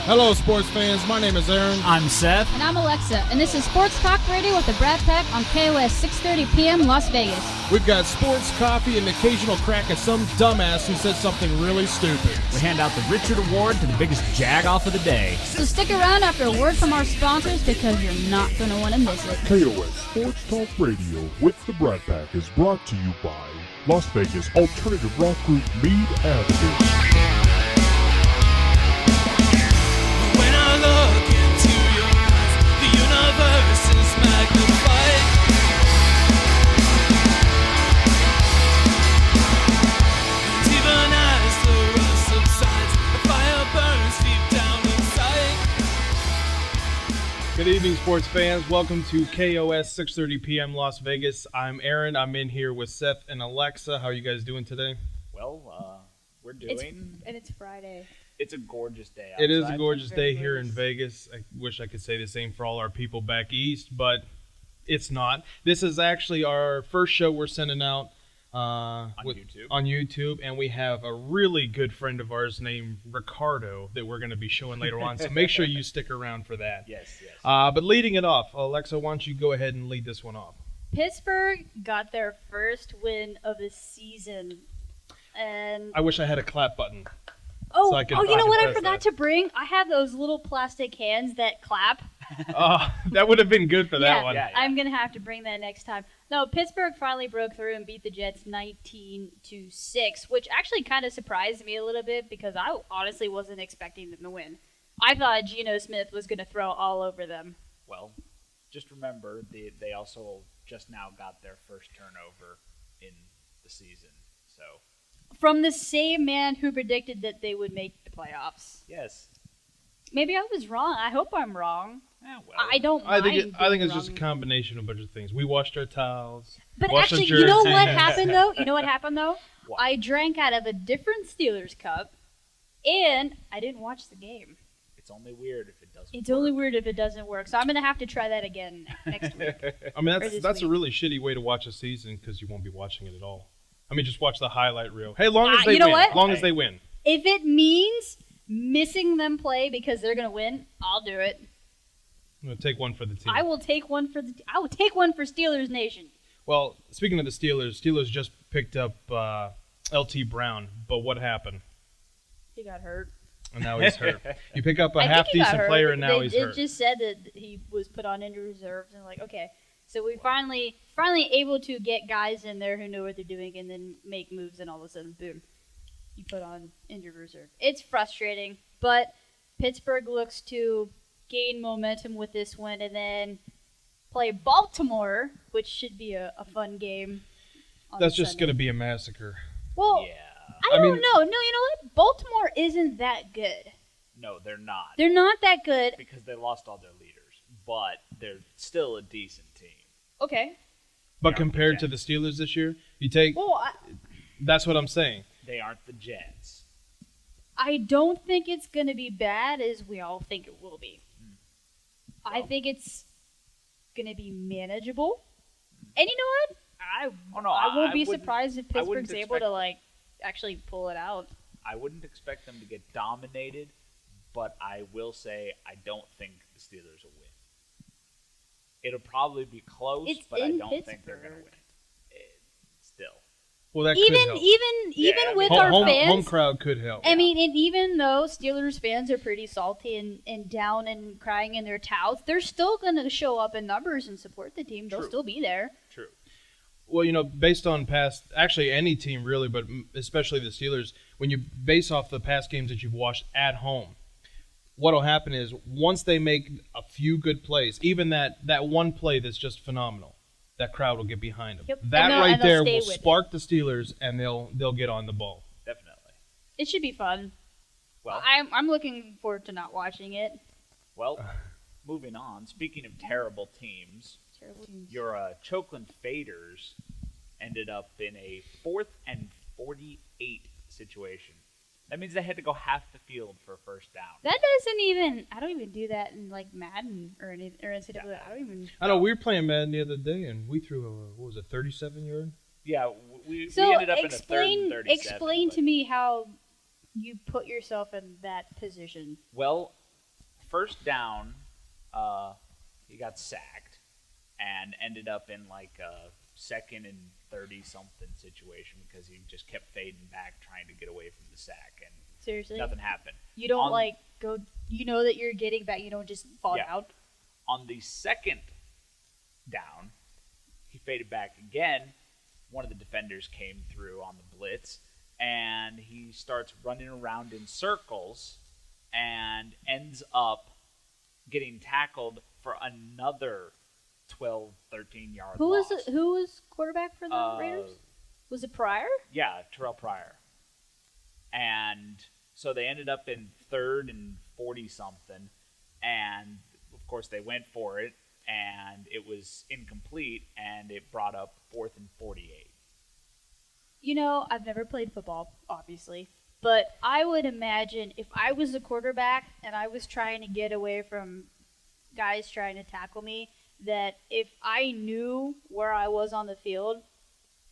Hello, sports fans. My name is Aaron. I'm Seth. And I'm Alexa. And this is Sports Talk Radio with the Brat Pak on KOS 630 p.m. Las Vegas. We've got sports, coffee, and an occasional crack at some dumbass who said something really stupid. We hand out the Richard Award to the biggest jag-off of the day. So stick around after a word from our sponsors because you're not going to want to miss it. KOS Sports Talk Radio with the Brat Pak is brought to you by Las Vegas alternative rock group Mead Avenue. Look into your eyes, the universe is magnified. And even as the rust subsides, the fire burns deep down inside. Good evening, sports fans. Welcome to KOS 6:30 p.m. Las Vegas. I'm Aaron. I'm in here with Seth and Alexa. How are you guys doing today? Well, we're doing... It's Friday. It's a gorgeous day outside. It is a gorgeous day here in Vegas. I wish I could say the same for all our people back east, but it's not. This is actually our first show we're sending out on YouTube, and we have a really good friend of ours named Ricardo that we're going to be showing later on, so make sure you stick around for that. Yes. But leading it off, Alexa, why don't you go ahead and lead this one off? Pittsburgh got their first win of the season, and I wish I had a clap button. Oh, so you know what I forgot to bring? I have those little plastic hands that clap. Oh, that would have been good for that one. Yeah. I'm going to have to bring that next time. No, Pittsburgh finally broke through and beat the Jets 19-6, which actually kind of surprised me a little bit because I honestly wasn't expecting them to win. I thought Geno Smith was going to throw all over them. Well, just remember, they also just now got their first turnover in the season, so... From the same man who predicted that they would make the playoffs. Yes. Maybe I was wrong. I hope I'm wrong. Well, I don't mind I think it's wrong. just a combination of a bunch of things. We washed our towels. But washed actually, our you know jerseys. what happened, though? You know what happened, though? What? I drank out of a different Steelers cup, and I didn't watch the game. It's only weird if it doesn't It's work. only weird if it doesn't work. So I'm going to have to try that again next week. I mean, this that's a week. really shitty way to watch a season because you won't be watching it at all. I mean, just watch the highlight reel. Hey, long as they you know win. what? Long as they win. If it means missing them play because they're going to win, I'll do it. I'm gonna take one for the team. I will take one for Steelers Nation. Well, speaking of the Steelers just picked up L.T. Brown, but what happened? He got hurt. And now he's hurt. You pick up a I think he got half-decent hurt. player, and now he's hurt. It just said that he was put on injury reserve, and like, okay. So we finally able to get guys in there who know what they're doing and then make moves, and all of a sudden, boom, you put on injured reserve. It's frustrating, but Pittsburgh looks to gain momentum with this win and then play Baltimore, which should be a fun game. That's just going to be a massacre. Well, Yeah. I don't know. No, you know what? Baltimore isn't that good. No, they're not. They're not that good. Because they lost all their leaders. But they're still a decent team. Okay. But Yeah, compared to okay. the Steelers this year, you take... Well, That's what I'm saying. They aren't the Jets. I don't think it's going to be bad as we all think it will be. I think it's going to be manageable. And you know what? I won't be surprised if Pittsburgh's able to actually pull it out. I wouldn't expect them to get dominated, but I will say I don't think the Steelers will win. It'll probably be close, It's but I in don't think they're going to Pittsburgh. win. Still. Well, that could help. Even with Home- our home, fans, home crowd could help. I mean, and even though Steelers fans are pretty salty and down and crying in their towels, they're still going to show up in numbers and support the team. They'll True. still be there. True. Well, you know, based on past, actually any team really, but especially the Steelers, when you base off the past games that you've watched at home, what'll happen is once they make a few good plays, even that one play that's just phenomenal, that crowd will get behind them. Yep. That And right they'll there stay will with it. spark the Steelers, and they'll get on the ball. Definitely. It should be fun. Well, I'm looking forward to not watching it. well, moving on. Speaking of terrible teams, Terrible teams. your Chokeland Faders ended up in a 4th and 48 situation. That means they had to go half the field for a first down. That doesn't even. I don't even do that in like Madden or NCAA. I don't even. I know we were playing Madden the other day, and we threw what was it, 37-yard? Yeah, we So ended up in a 3rd and 37. explain to me how you put yourself in that position. Well, first down, he got sacked and ended up in like a 2nd and 30-something situation because he just kept fading back trying to get away from the sack, and Seriously? nothing happened. You don't go. You know that you're getting back. You don't just fall down. On the 2nd down, he faded back again. One of the defenders came through on the blitz, and he starts running around in circles and ends up getting tackled for another 12, 13-yard loss. Who was quarterback for the Raiders? Was it Pryor? Yeah, Terrell Pryor. And so they ended up in 3rd and 40-something, and of course they went for it, and it was incomplete, and it brought up 4th and 48. You know, I've never played football, obviously, but I would imagine if I was a quarterback and I was trying to get away from guys trying to tackle me, that if I knew where I was on the field,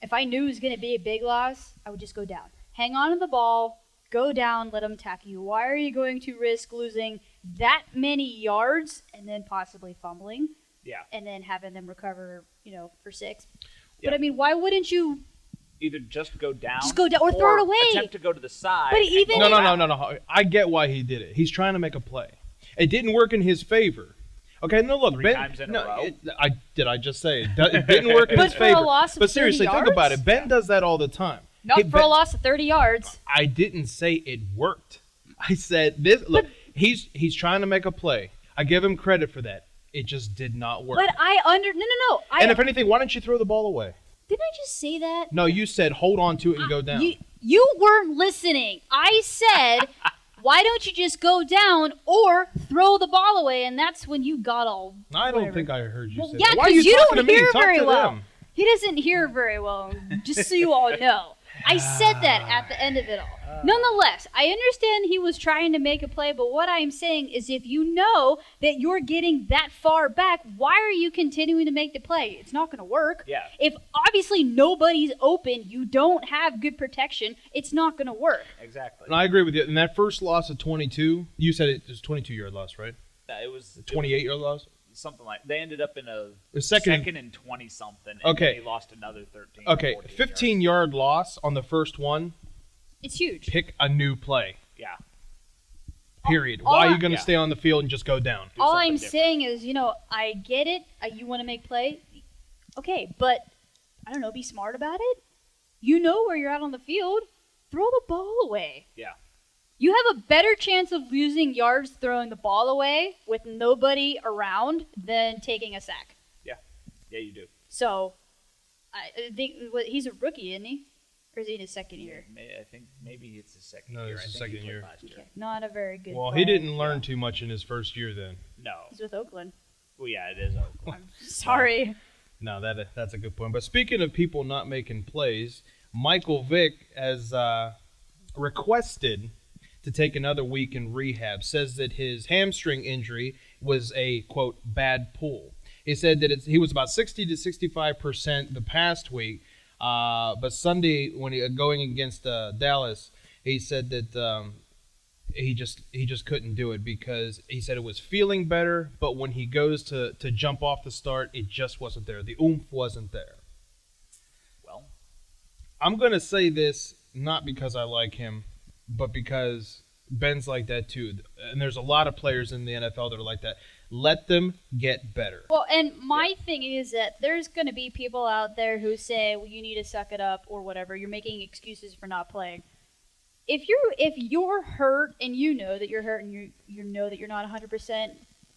if I knew it was going to be a big loss, I would just go down. Hang on to the ball, go down, let them tackle you. Why are you going to risk losing that many yards and then possibly fumbling? Yeah. And then having them recover, for 6. Yeah. But I mean, why wouldn't you Either just go down, or throw it away? Attempt to go to the side. But even No. I get why he did it. He's trying to make a play. It didn't work in his favor. Okay, no, look, Three times in a row. I just say it didn't work in his favor. But for a loss of but seriously, 30 think about yards? it. Ben does that all the time. Not for a loss of 30 yards. I didn't say it worked. I said this. Look, he's trying to make a play. I give him credit for that. It just did not work. But no. And if anything, why don't you throw the ball away? Didn't I just say that? No, you said hold on to it and go down. You weren't listening. I said, why don't you just go down or throw the ball away? And that's when you got all. I don't think I heard you say Yeah, that. Why are because you you talking don't to me? hear Talk very to well. them. He doesn't hear very well, just so you all know. I said that at the end of it all. Nonetheless, I understand he was trying to make a play, but what I'm saying is if you know that you're getting that far back, why are you continuing to make the play? It's not going to work. Yeah. If obviously nobody's open, you don't have good protection, it's not going to work. Exactly. And I agree with you. In that first loss of 22, you said it was 22-yard loss, right? It was 28-yard loss? Something like they ended up in a second and 20-something, and Okay. they lost another 13. Okay, 14 15-yard loss on the first one. It's huge. Pick a new play. Yeah. Period. All Why are I- you going to stay on the field and just go down? All something I'm different. saying is, I get it. You want to make play. Okay, but I don't know, be smart about it. You know where you're at on the field. Throw the ball away. Yeah. You have a better chance of losing yards throwing the ball away with nobody around than taking a sack. Yeah, you do. So, I think he's a rookie, isn't he? Or is he in his second year? I think maybe it's his second No, year. it's his I think he second played year. last year. Okay, not a very good Well, player. he didn't learn too much in his first year then. No. He's with Oakland. Well, yeah, it is Oakland. Sorry. No, that's a good point. But speaking of people not making plays, Michael Vick has requested to take another week in rehab. Says that his hamstring injury was a, quote, bad pull. He said that he was about 60 to 65% the past week, but Sunday when going against Dallas, he said that he just couldn't do it because he said it was feeling better, but when he goes to jump off the start, it just wasn't there. The oomph wasn't there. Well, I'm going to say this not because I like him, but because Ben's like that too. And there's a lot of players in the NFL that are like that. Let them get better. Well, and my thing is that there's going to be people out there who say, well, you need to suck it up or whatever. You're making excuses for not playing. If you're hurt and you know that you're hurt and you know that you're not 100%,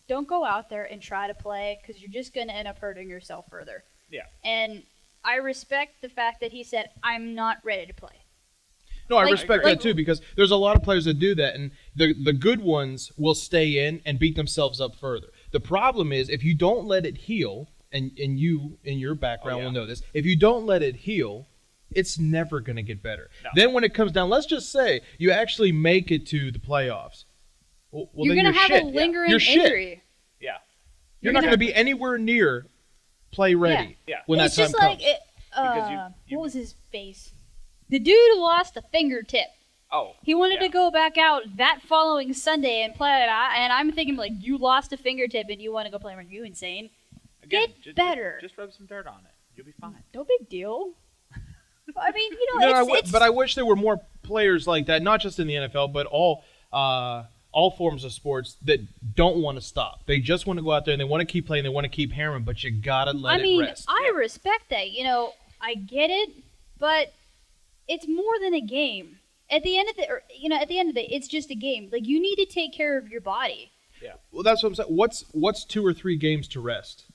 don't go out there and try to play because you're just going to end up hurting yourself further. yeah. And I respect the fact that he said, I'm not ready to play. No, I Like- respect like- that too because there's a lot of players that do that, and the good ones will stay in and beat themselves up further. The problem is if you don't let it heal, and you in your background will know this, if you don't let it heal, it's never going to get better. No. Then when it comes down, let's just say you actually make it to the playoffs. Well, you're then going to have shit. a lingering You're shit. injury. Yeah. You're not going to be anywhere near play ready Yeah. when It's that time just like comes. Because you- what was his face? The dude who lost a fingertip. Oh, He wanted yeah. to go back out that following Sunday and play it. And I'm thinking, like, you lost a fingertip and you want to go play. Are you insane? Again, Get better. Just rub some dirt on it. You'll be fine. No big deal. I mean, you know, it's but I wish there were more players like that, not just in the NFL, but all forms of sports that don't want to stop. They just want to go out there and they want to keep playing. They want to keep hammering, but you gotta let it rest. I respect that. You know, I get it, but it's more than a game. At the end of the day, it's just a game. Like, you need to take care of your body. Yeah. Well, that's what I'm saying. What's 2 or 3 games to rest?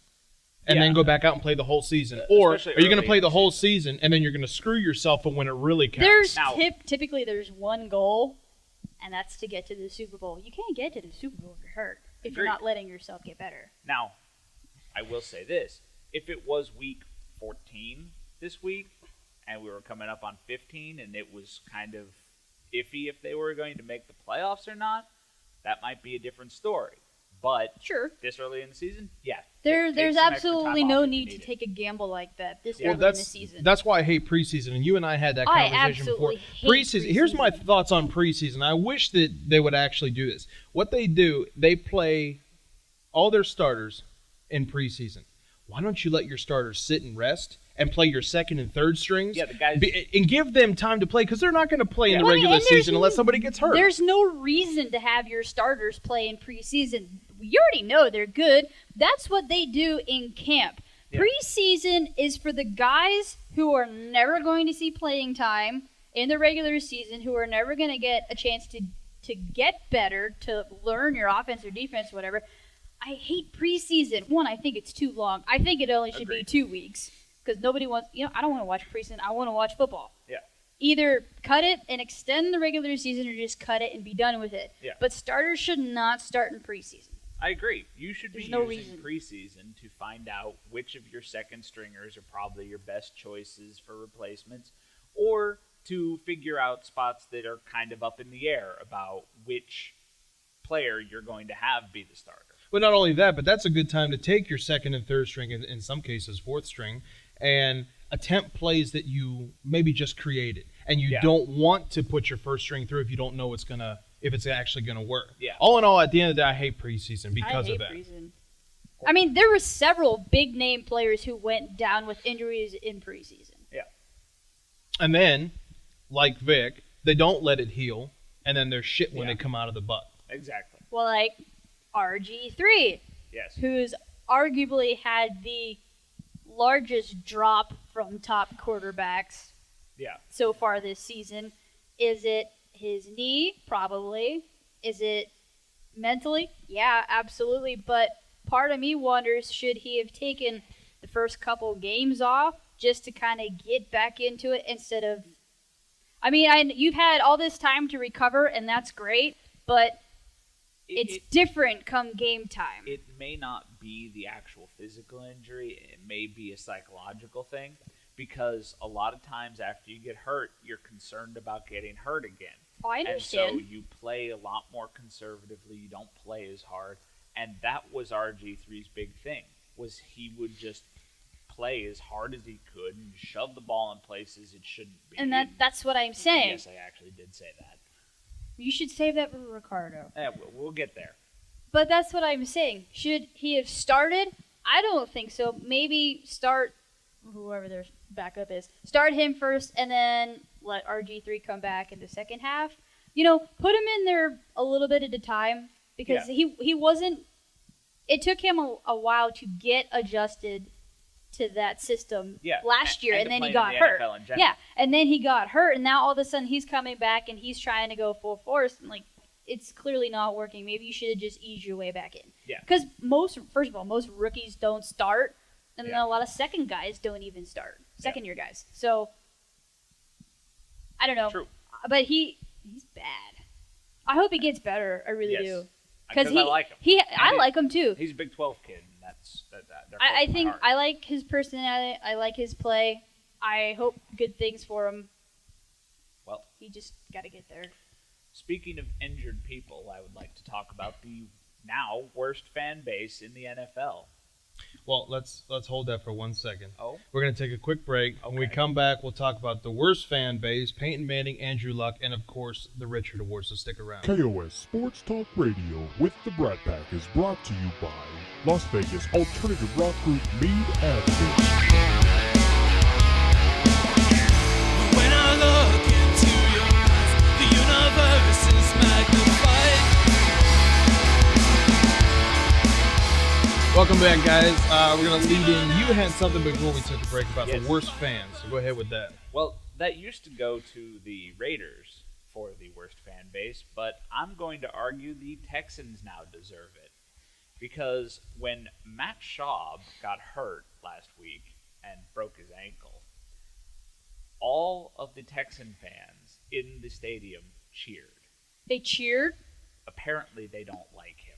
And then go back out and play the whole season? Or are you going to play the whole season and then you're going to screw yourself when it really counts? Typically there's one goal, and that's to get to the Super Bowl. You can't get to the Super Bowl if you're hurt, if you're not letting yourself get better. Now, I will say this. If it was week 14 this week, and we were coming up on 15, and it was kind of iffy if they were going to make the playoffs or not, that might be a different story. But sure, this early in the season, yeah. There's absolutely no need to take a gamble like that this early in the season. That's why I hate preseason, and you and I had that conversation before. Hate preseason. Here's my thoughts on preseason. I wish that they would actually do this. What they do, they play all their starters in preseason. Why don't you let your starters sit and rest and play your second and third strings? Yeah, the guys, and give them time to play, because they're not going to play in the regular season unless somebody gets hurt. There's no reason to have your starters play in preseason. You already know they're good. That's what they do in camp. Yeah. Preseason is for the guys who are never going to see playing time in the regular season, who are never going to get a chance to get better, to learn your offense or defense, whatever. I hate preseason. One, I think it's too long. I think it only should be 2 weeks, because nobody wants, I don't want to watch preseason. I want to watch football. Yeah. Either cut it and extend the regular season, or just cut it and be done with it. Yeah. But starters should not start in preseason. I agree. You should be no using preseason to find out which of your second stringers are probably your best choices for replacements, or to figure out spots that are kind of up in the air about which player you're going to have be the starter. But not only that, but that's a good time to take your second and third string, and in some cases fourth string, and attempt plays that you maybe just created. And you don't want to put your first string through if you don't know if it's actually going to work. Yeah. All in all, at the end of the day, I hate preseason because of that. Preseason. I mean, there were several big-name players who went down with injuries in preseason. Yeah. And then, like Vic, they don't let it heal, and then they're shit when they come out of the butt. Exactly. Well, like RG3, yes, who's arguably had the largest drop from top quarterbacks so far this season. Is it his knee? Probably. Is it mentally? Yeah, absolutely. But part of me wonders, should he have taken the first couple games off just to kind of get back into it instead of... I mean, you've had all this time to recover, and that's great, but it's different come game time. It may not be the actual physical injury. It may be a psychological thing, because a lot of times after you get hurt, you're concerned about getting hurt again. Oh, I understand. And so you play a lot more conservatively. You don't play as hard. And that was RG3's big thing, was he would just play as hard as he could and shove the ball in places it shouldn't be. And that's what I'm saying. Yes, I actually did say that. You should save that for Ricardo. Yeah, we'll get there. But that's what I'm saying. Should he have started? I don't think so. Maybe start whoever their backup is. Start him first, and then let RG3 come back in the second half. Put him in there a little bit at a time, because he wasn't... It took him a while to get adjusted to that system last year, and then he got hurt. Yeah, and then he got hurt, and now all of a sudden he's coming back and he's trying to go full force, and it's clearly not working. Maybe you should have just eased your way back in. Yeah. Because most rookies don't start, and then a lot of second guys don't even start. Second-year guys. So, I don't know. True. But he's bad. I hope he gets better. I really do. Because I like him. I like him too. He's a Big 12 kid. And I think I like his personality. I like his play. I hope good things for him. Well, he just got to get there. Speaking of injured people, I would like to talk about the now worst fan base in the NFL. Well, let's hold that for 1 second. Oh. We're going to take a quick break. When we come back, we'll talk about the worst fan base, Peyton Manning, Andrew Luck, and, of course, the Richard Award, so stick around. KOS Sports Talk Radio with the Brat Pack is brought to you by Las Vegas alternative rock group Mead Avenue. When I look into your eyes, the universe is magnified. Welcome back, guys. We're going to lead in. You had something before we took a break about the worst fans, so go ahead with that. Well, that used to go to the Raiders for the worst fan base, but I'm going to argue the Texans now deserve it. Because when Matt Schaub got hurt last week and broke his ankle, all of the Texan fans in the stadium cheered. They cheered? Apparently they don't like him.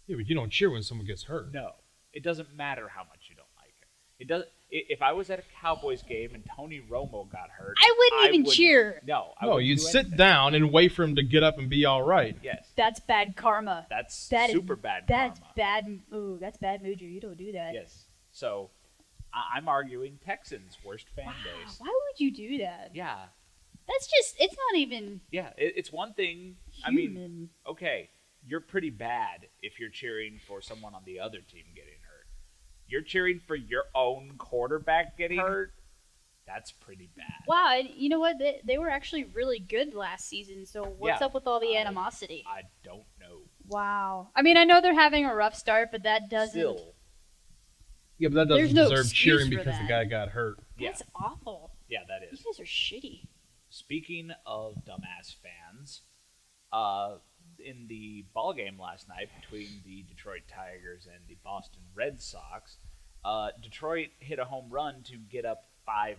Yeah, but you don't cheer when someone gets hurt. No. It doesn't matter how much you don't like him. It doesn't. If I was at a Cowboys game and Tony Romo got hurt, I wouldn't even cheer. No, No, you'd sit down and wait for him to get up and be all right. Yes. That's bad karma. That's super bad That's karma. bad. Ooh, that's bad mojo. You don't do that. Yes. So, I'm arguing Texans' worst fan base. Why would you do that? Yeah. That's just, it's not even Yeah. It's one thing. human. I mean, okay, you're pretty bad if you're cheering for someone on the other team getting hurt. You're cheering for your own quarterback getting hurt? That's pretty bad. Wow, and you know what? They were actually really good last season, so what's Yeah. up with all the animosity? I don't know. Wow. I mean, I know they're having a rough start, but that doesn't... Still. Yeah, but that doesn't There's no deserve excuse cheering for because the that. guy got hurt. Yeah. That's awful. Yeah, that You is. guys are shitty. Speaking of dumbass fans, in the ball game last night between the Detroit Tigers and the Boston Red Sox, Detroit hit a home run to get up 5-0,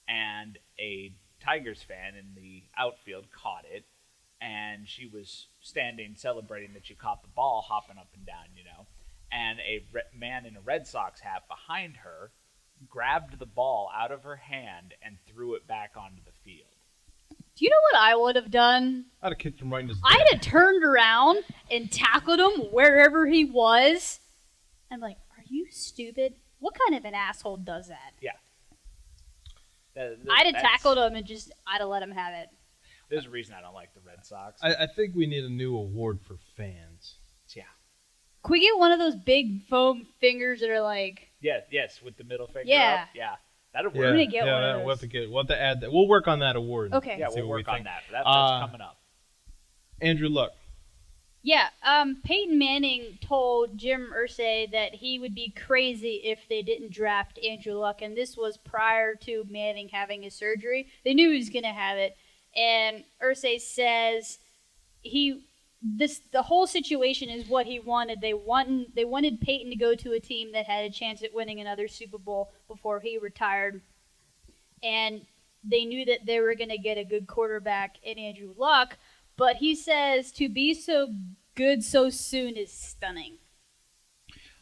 and a Tigers fan in the outfield caught it, and she was standing celebrating that she caught the ball, hopping up and down, and a man in a Red Sox hat behind her grabbed the ball out of her hand and threw it back onto the field. Do you know what I would have done? I'd have kicked him right in his I'd dick. have turned around and tackled him wherever he was. I'm like, are you stupid? What kind of an asshole does that? Yeah. I'd have tackled him and I'd have let him have it. There's a reason I don't like the Red Sox. I think we need a new award for fans. Yeah. Can we get one of those big foam fingers that are like... Yes, with the middle finger Yeah. up. Yeah. That'll Yeah, work. gonna get yeah, one of we'll have those. we'll have to add that. We'll work on that award. Okay. Yeah, See we'll what we work on think. that. That's coming up. Andrew Luck. Yeah, Peyton Manning told Jim Irsay that he would be crazy if they didn't draft Andrew Luck, and this was prior to Manning having his surgery. They knew he was going to have it, and Irsay says the whole situation is what he wanted. They wanted Peyton to go to a team that had a chance at winning another Super Bowl before he retired, and they knew that they were going to get a good quarterback in Andrew Luck. But he says to be so good so soon is stunning.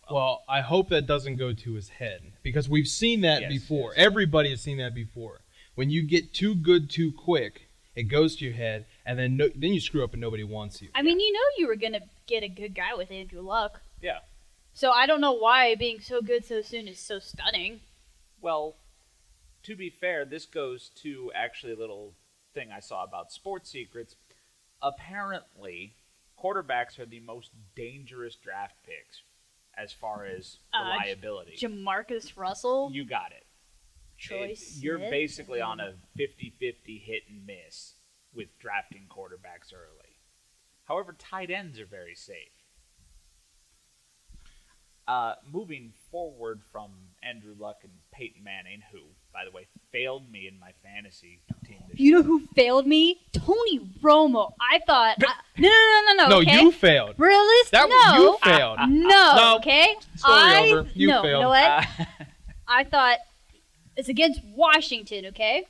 Well, I hope that doesn't go to his head because we've seen that before. Yes. Everybody has seen that before. When you get too good too quick, it goes to your head, and then you screw up and nobody wants you. I mean, you know you were going to get a good guy with Andrew Luck. Yeah. So I don't know why being so good so soon is so stunning. Well, to be fair, this goes to actually a little thing I saw about Sports Secrets. Apparently, quarterbacks are the most dangerous draft picks as far as reliability. Jamarcus Russell, You got it. Troy You're Smith, basically on a 50-50 hit and miss with drafting quarterbacks early. However, tight ends are very safe. Moving forward from Andrew Luck and Peyton Manning, who, by the way, failed me in my fantasy team this You know who failed me? Tony Romo. I thought... No, No, okay? you failed. Realistic? You failed. No, No. okay? Story over. You no, failed. You know what? I thought it's against Washington, okay?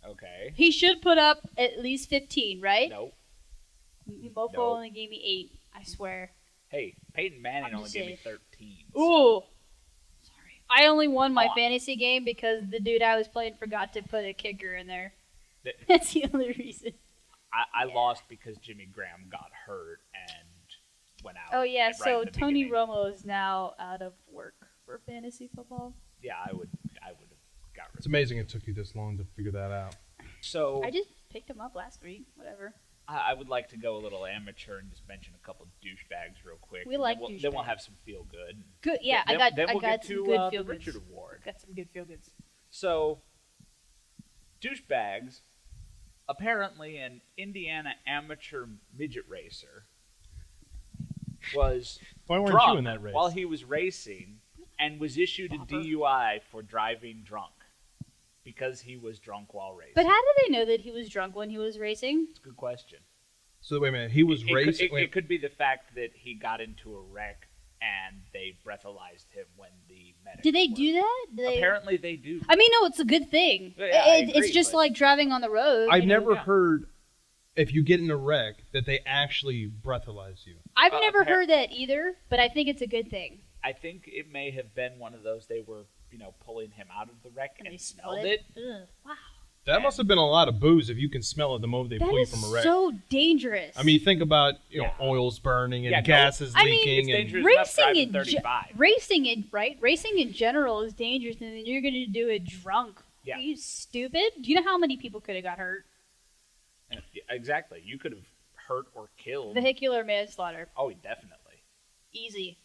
Okay. He should put up at least 15, right? Nope. Mofo No. only gave me 8, I swear. Hey, Peyton Manning I'm only just gave me saying. 13. Ooh. Sorry. I only won my Oh. fantasy game because the dude I was playing forgot to put a kicker in there. Th- That's the only reason. I lost because Jimmy Graham got hurt, and went out. Oh yeah, right so in the Tony beginning. Romo is now out of work for fantasy football. Yeah, I would have got rid It's of amazing it took you this long to figure that out. it. So I just picked him up last week. Whatever. I would like to go a little amateur and just mention a couple douchebags real quick. We and like then we'll douchebags. have some feel good. Good. Yeah, Then I we'll got get some to good the feel goods. Richard Award. Got some good feel goods. So, douchebags, apparently an Indiana amateur midget racer, was Why weren't drunk you in that race? while he was racing and was issued a DUI for driving drunk because he was drunk while racing. But how did they know that he was drunk when he was racing? It's a good question. So wait a minute, he was It racing. could, it could be the fact that he got into a wreck and they breathalyzed him when the medics Did they were. do that? Did they... Apparently they do. I mean, no, it's a good thing. Yeah, I it's agree, just but- like driving on the road. I've you know? never heard if you get in a wreck that they actually breathalyze you. I've never appar- heard that either, but I think it's a good thing. I think it may have been one of those they were, pulling him out of the wreck and They smelled it. Ugh, wow. That must have been a lot of booze if you can smell it the moment they That pull you is from a wreck. so dangerous. I mean, think about Yeah. oils burning and Yeah, no, gases I mean, leaking. it's dangerous. and enough racing driving in 35. racing in general is dangerous, and then you're going to do it drunk. Yeah. Are you stupid? Do you know how many people could have got hurt? Yeah, exactly. You could have hurt or killed. Vehicular manslaughter, Oh, definitely. easy.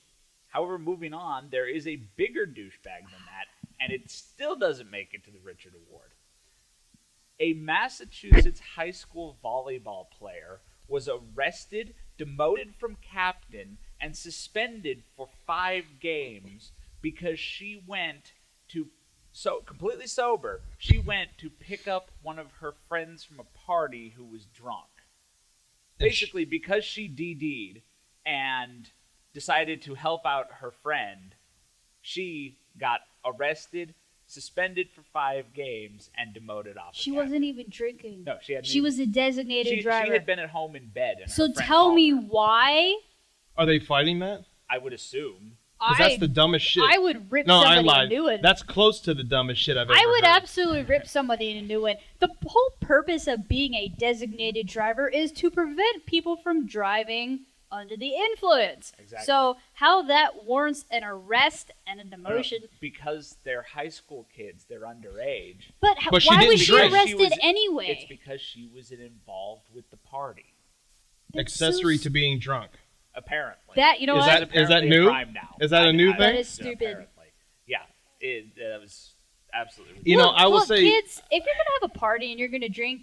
However, moving on, there is a bigger douchebag than that, and it still doesn't make it to the Richard Award. A Massachusetts high school volleyball player was arrested, demoted from captain, and suspended for 5 games because she went to, completely sober, she went to pick up one of her friends from a party who was drunk. Basically, because she DD'd and decided to help out her friend, she got arrested, suspended for 5 games, and demoted off. the She captain. wasn't even drinking. No, she had. She was a designated She driver. had been at home in bed. And So her friend tell called me her. why. Are they fighting that? I would assume. Because that's the dumbest shit. I would rip no, I somebody lied. a new one. That's close to the dumbest shit I've ever I would heard. absolutely rip somebody a new one. The whole purpose of being a designated driver is to prevent people from driving under the influence. Exactly. So how that warrants an arrest and a demotion. Because they're high school kids. They're underage. But, But she why didn't was she drink. arrested It's anyway? because she was involved with the party. That's Accessory so to being drunk. Apparently. That, you know Is what? that- is that Apparently a new? crime now. Is that a new That thing? is stupid. Apparently. Yeah. That was absolutely. You know, I will look, say- kids, if you're gonna have a party and you're gonna drink,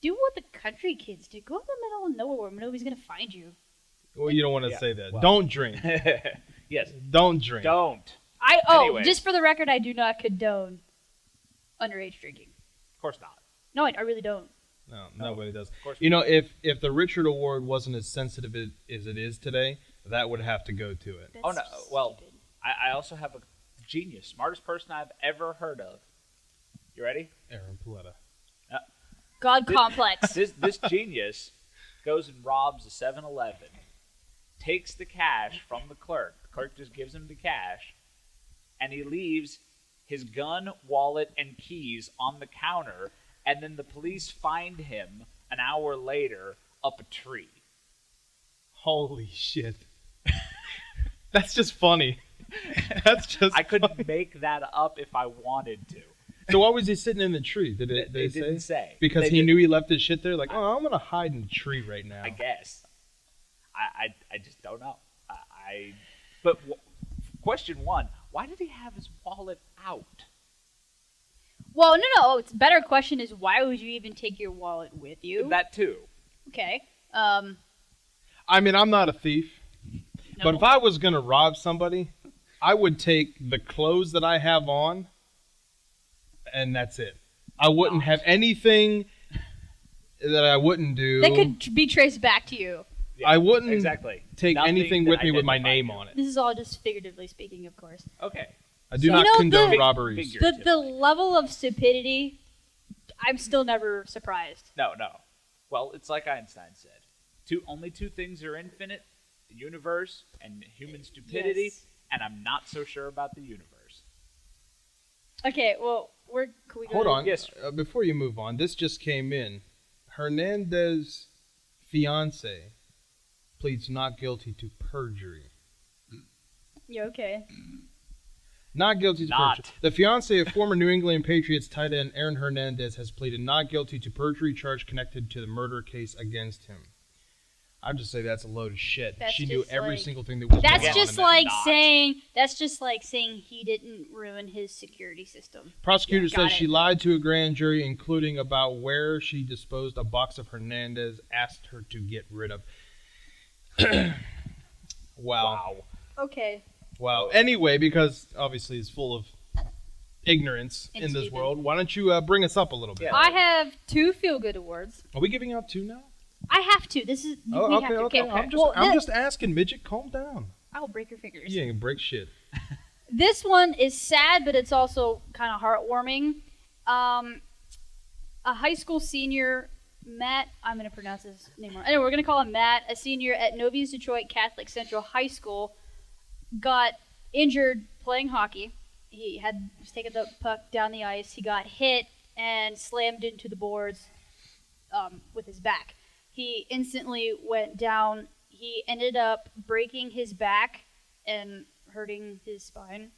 do what the country kids do. Go in the middle of nowhere where nobody's gonna find you. Well, you don't want to Yeah, say that. well. Don't drink. Yes. Don't drink. Don't. Oh, Anyways. just for the record, I do not condone underage drinking. Of course not. No, I really don't. No, nobody does. course You know, if the Richard Award wasn't as sensitive as it is today, that would have to go to it. That's Oh no. Well, stupid. I also have a genius, smartest person I've ever heard of. You ready? Aaron Paletta. God complex. This genius goes and robs a 7-Eleven, takes the cash from the clerk. The clerk just gives him the cash, and he leaves his gun, wallet, and keys on the counter, and then the police find him an hour later up a tree. Holy shit. That's just funny. That's just I couldn't funny. make that up if I wanted to. So why was he sitting in the tree? Did it They say? didn't say. Because They he did- knew he left his shit there? Like, oh, I'm going to hide in the tree right now. I guess. I just don't know. But question one, why did he have his wallet out? Well, no. It's a better question is why would you even take your wallet with you? That too. Okay. I mean, I'm not a thief. But if I was going to rob somebody, I would take the clothes that I have on, and that's it. I wouldn't have anything that I wouldn't do. that could be traced back to you. Yeah, I wouldn't exactly take Nothing anything that with me with my identified name you. on it. This is all just figuratively speaking, of course. Okay. I do So, not you know, condone the- robberies. Figure. The level of stupidity, I'm still never surprised. No. Well, it's like Einstein said. Only two things are infinite: the universe and human stupidity. Yes. And I'm not so sure about the universe. Okay, well, can we go Hold to- on. Yes. Before you move on, this just came in. Hernandez fiance pleads not guilty to perjury. You okay? Not guilty to Not. perjury. The fiancé of former New England Patriots tight end Aaron Hernandez has pleaded not guilty to perjury charge connected to the murder case against him. I'd just say that's a load of shit. That's She knew just every like- single thing that was going on. That's just in that. like Not. saying. That's just like saying he didn't ruin his security system. Prosecutor Yeah, got says she it. lied to a grand jury, including about where she disposed a box of Hernandez asked her to get rid of. Wow. Okay. Wow. Anyway, because obviously it's full of ignorance And in this stupid. world, why don't you bring us up a little bit? Yeah. I have 2 feel-good awards. Are we giving out 2 now? I have to. This is. Oh, we okay, have to. okay. Okay. I'm just asking, midget. Calm down. I'll break your fingers. You ain't gonna break shit. This one is sad, but it's also kind of heartwarming. A high school senior, Matt, I'm going to pronounce his name wrong. Anyway, we're going to call him Matt, a senior at Novi's Detroit Catholic Central High School, got injured playing hockey. He was taking the puck down the ice. He got hit and slammed into the boards with his back. He instantly went down. He ended up breaking his back and hurting his spine.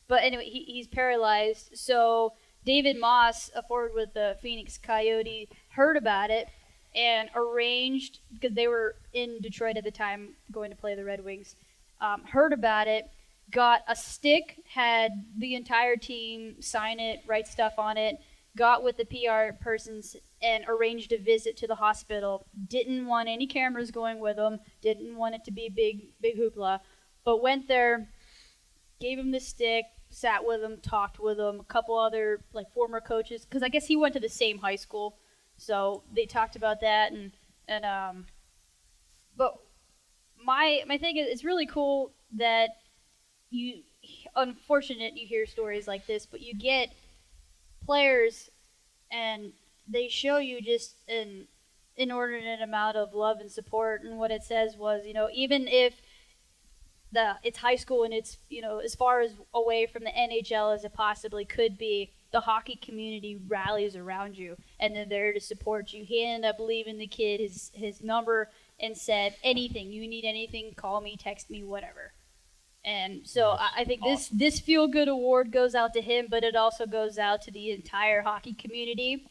But anyway, he's paralyzed. So David Moss, a forward with the Phoenix Coyote, heard about it and arranged, because they were in Detroit at the time going to play the Red Wings, heard about it, got a stick, had the entire team sign it, write stuff on it, got with the PR persons and arranged a visit to the hospital. Didn't want any cameras going with him, didn't want it to be big hoopla, but went there, gave him the stick, sat with him, talked with him, a couple other like former coaches, because I guess he went to the same high school, so they talked about that and but my thing is, it's really cool that unfortunate you hear stories like this, but you get players and they show you just an inordinate amount of love and support. And what it says was, even if it's high school and it's, as far as away from the NHL as it possibly could be, the hockey community rallies around you and they're there to support you. He ended up leaving the kid his number and said, anything, you need anything, call me, text me, whatever. And so I think this feel-good award goes out to him, but it also goes out to the entire hockey community.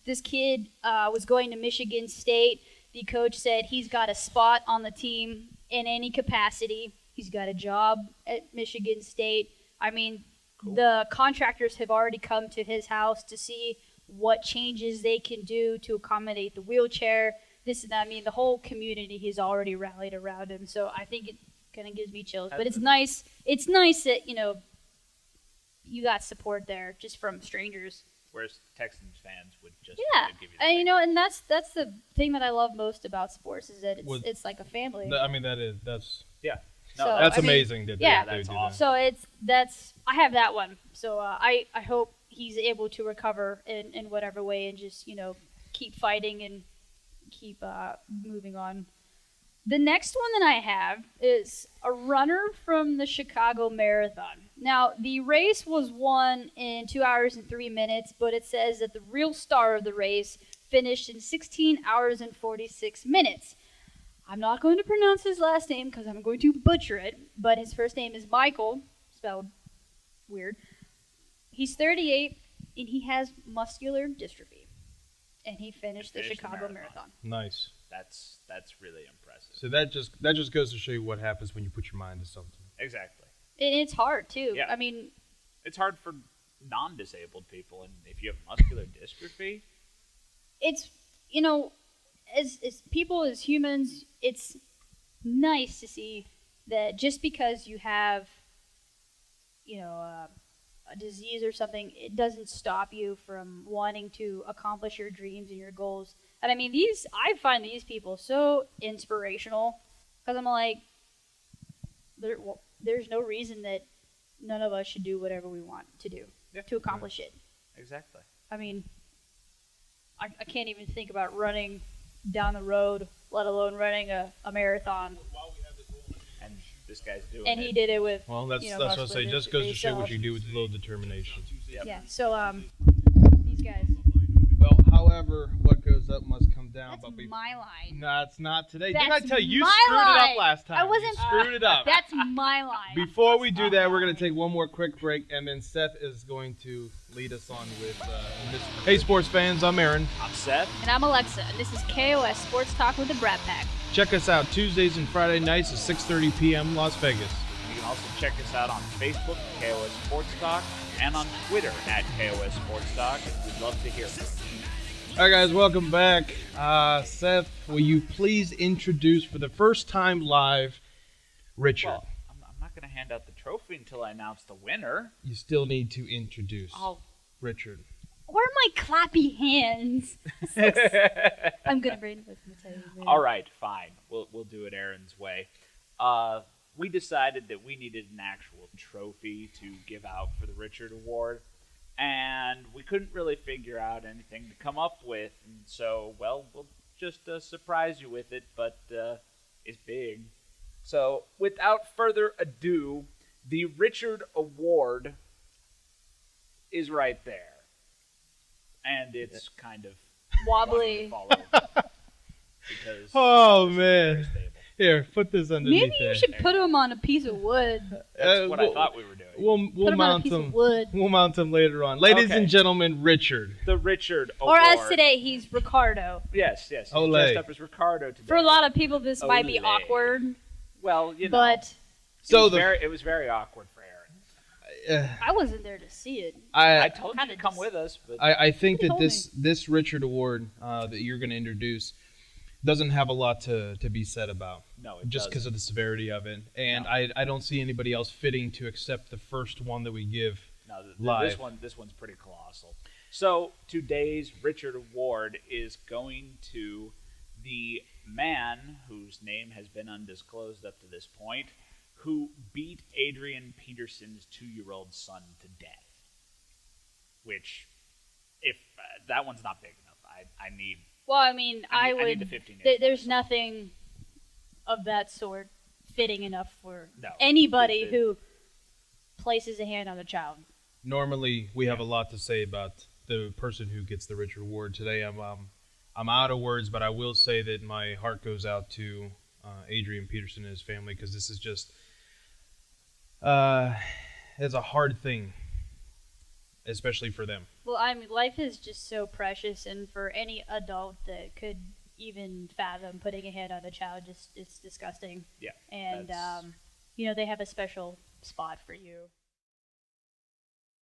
This kid was going to Michigan State. The coach said he's got a spot on the team in any capacity. He's got a job at Michigan State. I mean, cool. The contractors have already come to his house to see what changes they can do to accommodate the wheelchair, this and that. I mean, the whole community has already rallied around him. So I think it kind of gives me chills. But it's nice. It's nice that, you got support there just from strangers. Whereas Texans fans would just give you the and and that's the thing that I love most about sports is that it's like a family. That's yeah. No, So, that's I mean, amazing. That yeah, they that's do awesome. that. So I have that one. So I hope he's able to recover in whatever way and just keep fighting and keep moving on. The next one that I have is a runner from the Chicago Marathon. Now, the race was won in 2 hours and 3 minutes, but it says that the real star of the race finished in 16 hours and 46 minutes. I'm not going to pronounce his last name because I'm going to butcher it, but his first name is Michael, spelled weird. He's 38, and he has muscular dystrophy. And he finished the Chicago Marathon. Nice. That's really impressive. So that just goes to show you what happens when you put your mind to something. Exactly. And it's hard, too. Yeah. I mean, it's hard for non-disabled people, and if you have muscular dystrophy, it's, as people, as humans, it's nice to see that just because you have, a disease or something, it doesn't stop you from wanting to accomplish your dreams and your goals. And I mean, I find these people so inspirational because I'm like, there's no reason that none of us should do whatever we want to do to accomplish it. exactly. I mean, I can't even think about running down the road, let alone running a marathon. And this guy's doing And it. he did it with. Well, that's what I say. Just goes to show what you do with a little determination. Yep. Yeah. So these guys. Well, however, what goes goes up must come down. That's but my line. No, it's not today. That's Didn't I tell you? You my screwed it line. up last time. I wasn't. You screwed it up. That's my line. Before we do that, we're going to take one more quick break, and then Seth is going to lead us on with this. Hey, sports fans, I'm Aaron. I'm Seth. And I'm Alexa, and this is KOS Sports Talk with the Brat Pak. Check us out Tuesdays and Friday nights at 6:30 p.m. Las Vegas. You can also check us out on Facebook, KOS Sports Talk, and on Twitter at KOS Sports Talk. We'd love to hear from you. All right, guys, welcome back. Seth, will you please introduce for the first time live Richard? Well, I'm not going to hand out the trophy until I announce the winner. You still need to introduce Oh, Richard. where are my clappy hands? I'm gonna bring this. All right, fine. We'll do it Aaron's way. We decided that we needed an actual trophy to give out for the Richard Award, and we couldn't really figure out anything to come up with. And so, well, we'll just surprise you with it, but it's big. So, without further ado, the Richard Award is right there, and it's kind of Wobbly. because Oh, it's man. very stable. Here, put this underneath Maybe there. you should put them on a piece of wood. That's what I thought we were doing. We'll Put them on a mount piece them. of wood. We'll mount them later on. Ladies Okay. and gentlemen, Richard. The Richard Or Award. as today, he's Ricardo. Yes. He's Ole. dressed up as Ricardo today. For a lot of people, this might be Ole. awkward, Well, you know. but So it was very awkward for Aaron. I wasn't there to see it. I told you Kinda to come just- with us, but I think that told this Richard Award that you're going to introduce doesn't have a lot to be said about. no, it Just because doesn't. of the severity of it. And No. I don't see anybody else fitting to accept the first one that we give. No, live. this one's pretty colossal. So today's Richard Award is going to the man whose name has been undisclosed up to this point, who beat Adrian Peterson's 2-year-old son to death. Which, if that one's not big enough, I need. Well, I mean, I I need would. the 15 There's nothing of that sort fitting enough for No. anybody It- who places a hand on a child. Normally, we have a lot to say about the person who gets the Richard Award. Today, I'm out of words, but I will say that my heart goes out to Adrian Peterson and his family, because this is just it's a hard thing, especially for them. Well, I mean, life is just so precious, and for any adult that could even fathom putting a hand on a child, just it's disgusting. Yeah. And that's- they have a special spot for you.